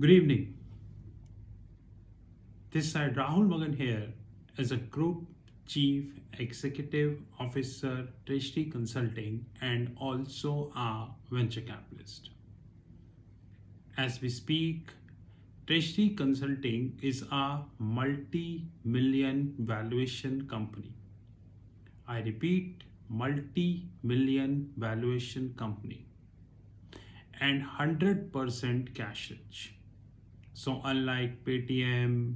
Good evening. This side Rahul Magan here as a Group Chief Executive Officer, Treasury Consulting, and also a venture capitalist. As we speak, Treasury Consulting is a multi-million valuation company. I repeat, multi-million valuation company and 100% cash rich. So, unlike Paytm,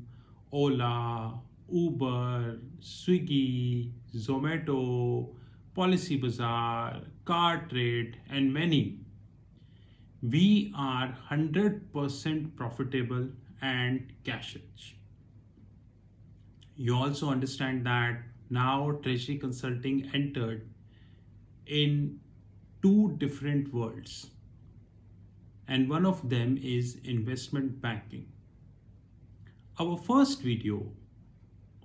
Ola, Uber, Swiggy, Zomato, Policy Bazaar, Cartrade, and many, we are 100% profitable and cash rich. You also understand that now Treasury Consulting entered in two different worlds, and one of them is investment banking. Our first video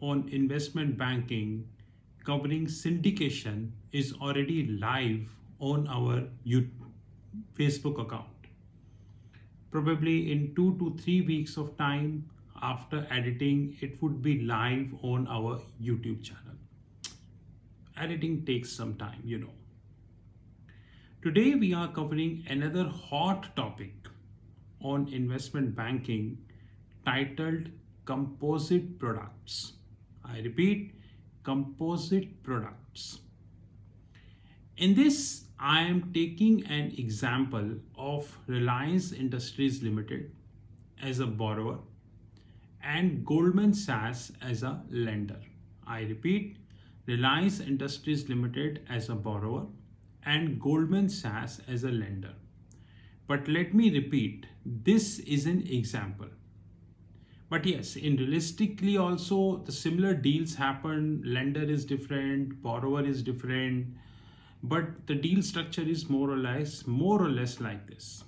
on investment banking covering syndication is already live on our Facebook account. Probably in 2 to 3 weeks of time after editing, it would be live on our YouTube channel. Editing takes some time. Today we are covering another hot topic on investment banking titled Composite Products. I repeat, composite products. In this, I am taking an example of Reliance Industries Limited as a borrower and Goldman Sachs as a lender. I repeat, Reliance Industries Limited as a borrower and Goldman Sachs as a lender. But let me repeat, this is an example. But yes, in realistically also the similar deals happen. Lender is different, borrower is different, but the deal structure is more or less like this.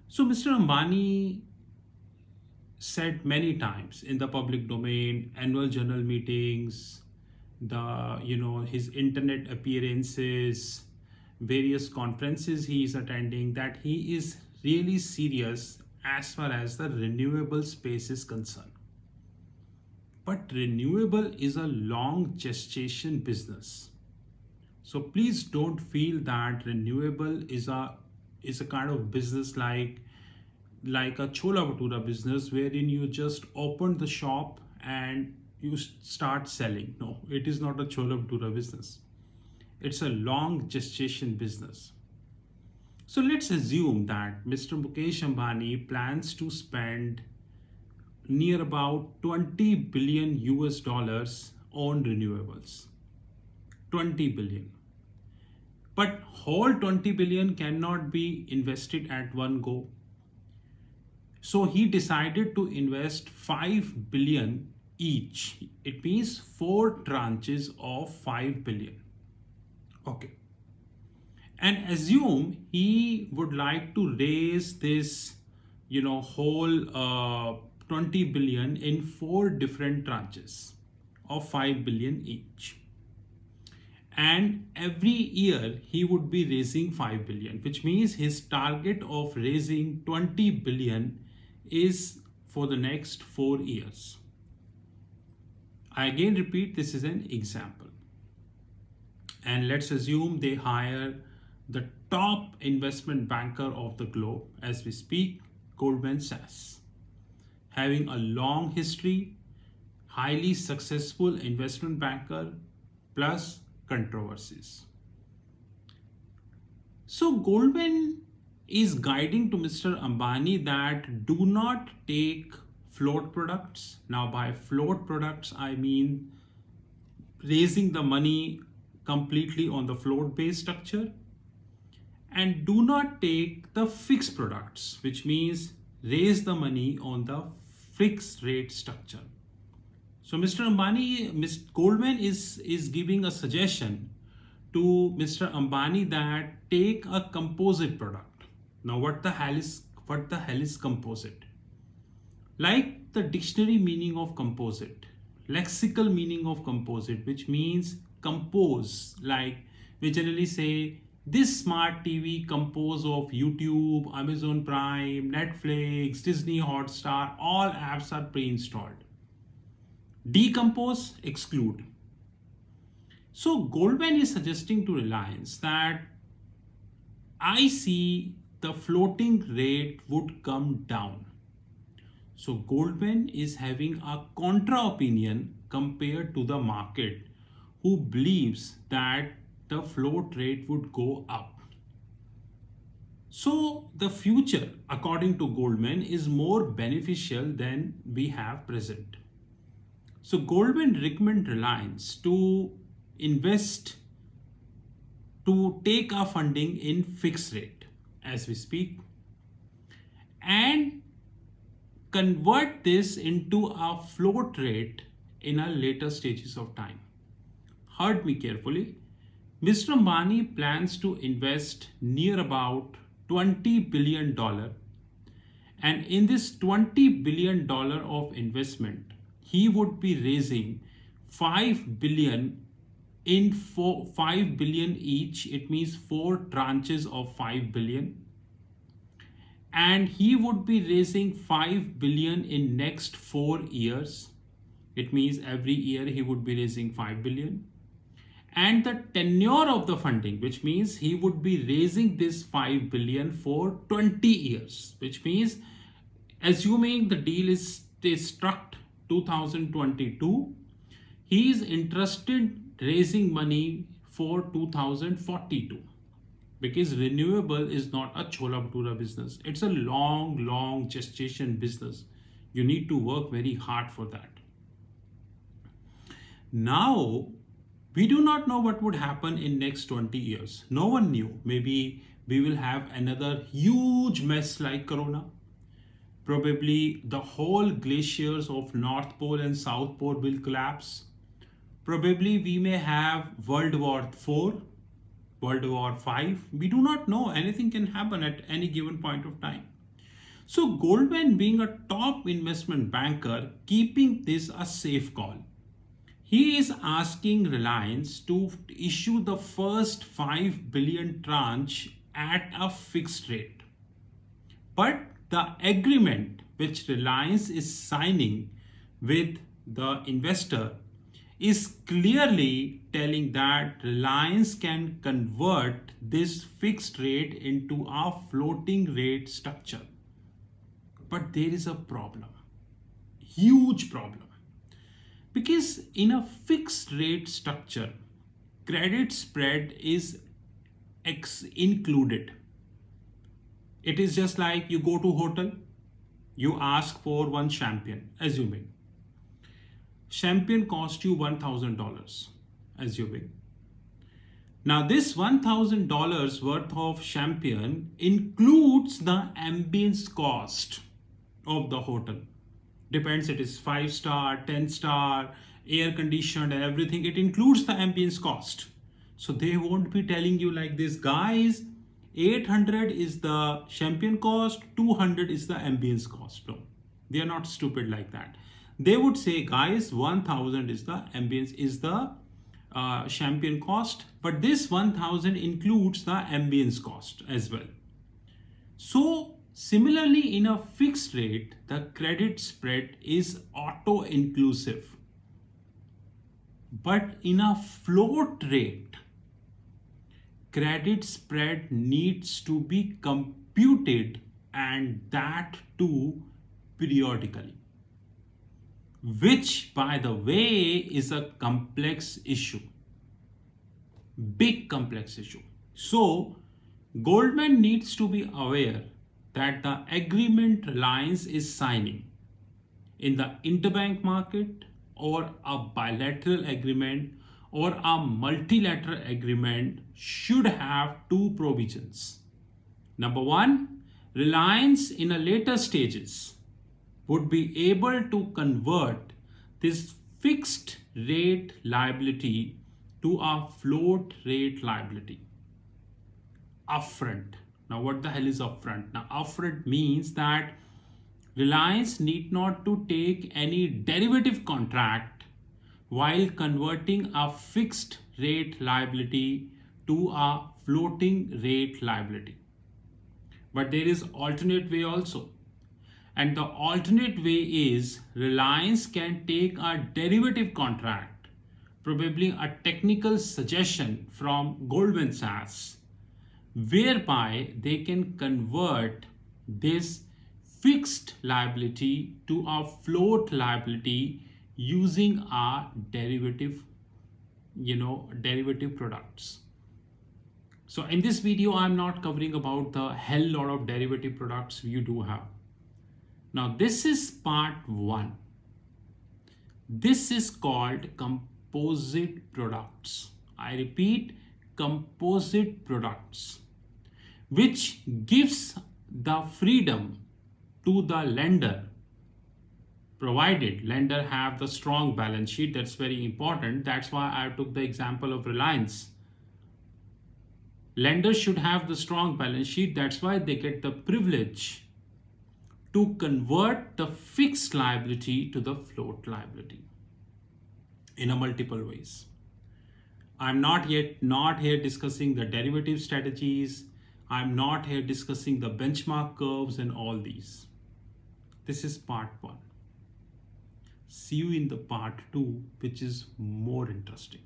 So Mr. Ambani said many times in the public domain, annual general meetings, his internet appearances, various conferences he is attending, that he is really serious as far as the renewable space is concerned. But renewable is a long gestation business. So please don't feel that renewable is a kind of business like a chola bhatura business wherein you just open the shop and you start selling. No, it is not a chola bhatura business. It's a long gestation business. So let's assume that Mr. Mukesh Ambani plans to spend near about 20 billion US dollars on renewables. 20 billion. But whole 20 billion cannot be invested at one go. So he decided to invest 5 billion each. It means 4 tranches of 5 billion. Okay. And assume he would like to raise this, whole 20 billion in 4 different tranches of 5 billion each. And every year he would be raising 5 billion, which means his target of raising 20 billion is for the next 4 years. I again repeat, this is an example. And let's assume they hire the top investment banker of the globe as we speak, Goldman Sachs, having a long history, highly successful investment banker, plus controversies. So Goldman is guiding to Mr. Ambani that do not take float products. Now by float products, I mean raising the money completely on the float based structure, and do not take the fixed products, which means raise the money on the fixed rate structure. So Mr. Ambani, Goldman is giving a suggestion to Mr. Ambani that take a composite product. Now what the hell is composite? Like the dictionary meaning of composite, lexical meaning of composite, which means compose, like we generally say This smart TV composed of YouTube, Amazon Prime, Netflix, Disney Hotstar, all apps are pre-installed. Decompose, exclude. So Goldman is suggesting to Reliance that I see the floating rate would come down. So Goldman is having a contra opinion compared to the market, who believes that the float rate would go up. So the future, according to Goldman, is more beneficial than we have present. So Goldman recommend Reliance to invest, to take our funding in fixed rate as we speak, and convert this into a float rate in a later stages of time. Heard me carefully. Mr. Ambani plans to invest near about $20 billion, and in this $20 billion of investment, he would be raising 5 billion in 5 billion each. It means 4 tranches of 5 billion, and he would be raising 5 billion in next 4 years. It means every year he would be raising 5 billion, and the tenure of the funding, which means he would be raising this 5 billion for 20 years, which means assuming the deal is struck 2022, he is interested raising money for 2042, because renewable is not a chola bhatura business. It's a long gestation business. You need to work very hard for that. Now, we do not know what would happen in next 20 years. No one knew. Maybe we will have another huge mess like Corona. Probably the whole glaciers of North Pole and South Pole will collapse. Probably we may have World War IV, World War V. We do not know. Anything can happen at any given point of time. So Goldman, being a top investment banker, keeping this a safe call. He is asking Reliance to issue the first 5 billion tranche at a fixed rate. But the agreement which Reliance is signing with the investor is clearly telling that Reliance can convert this fixed rate into a floating rate structure. But there is a problem, huge problem. Because in a fixed rate structure, credit spread is included. It is just like you go to hotel, you ask for one champagne, assuming. Champagne cost you $1,000, assuming. Now this $1,000 worth of champagne includes the ambience cost of the hotel. Depends, it is 5-star, 10-star, air conditioned and everything. It includes the ambience cost. So they won't be telling you like this, guys, 800 is the champagne cost, 200 is the ambience cost. No, they are not stupid like that. They would say, guys, 1000 is the ambience, is the champagne cost, but this 1000 includes the ambience cost as well. So similarly, in a fixed rate, the credit spread is auto-inclusive. But in a float rate, credit spread needs to be computed, and that too periodically. Which, by the way, is a complex issue. Big complex issue. So Goldman needs to be aware that the agreement Reliance is signing in the interbank market, or a bilateral agreement, or a multilateral agreement, should have 2 provisions. Number 1, Reliance in a later stages would be able to convert this fixed rate liability to a float rate liability upfront. Now what the hell is upfront? Now upfront means that Reliance need not to take any derivative contract while converting a fixed rate liability to a floating rate liability. But there is alternate way also. And the alternate way is Reliance can take a derivative contract, probably a technical suggestion from Goldman Sachs, whereby they can convert this fixed liability to a float liability using a derivative products. So in this video, I'm not covering about the hell lot of derivative products you do have. Now this is part 1. This is called composite products. I repeat, composite products, which gives the freedom to the lender, provided lender have the strong balance sheet. That's very important. That's why I took the example of Reliance. Lenders should have the strong balance sheet. That's why they get the privilege to convert the fixed liability to the float liability in a multiple ways. I'm not here discussing the derivative strategies. I'm not here discussing the benchmark curves and all these. This is part 1. See you in the part 2, which is more interesting.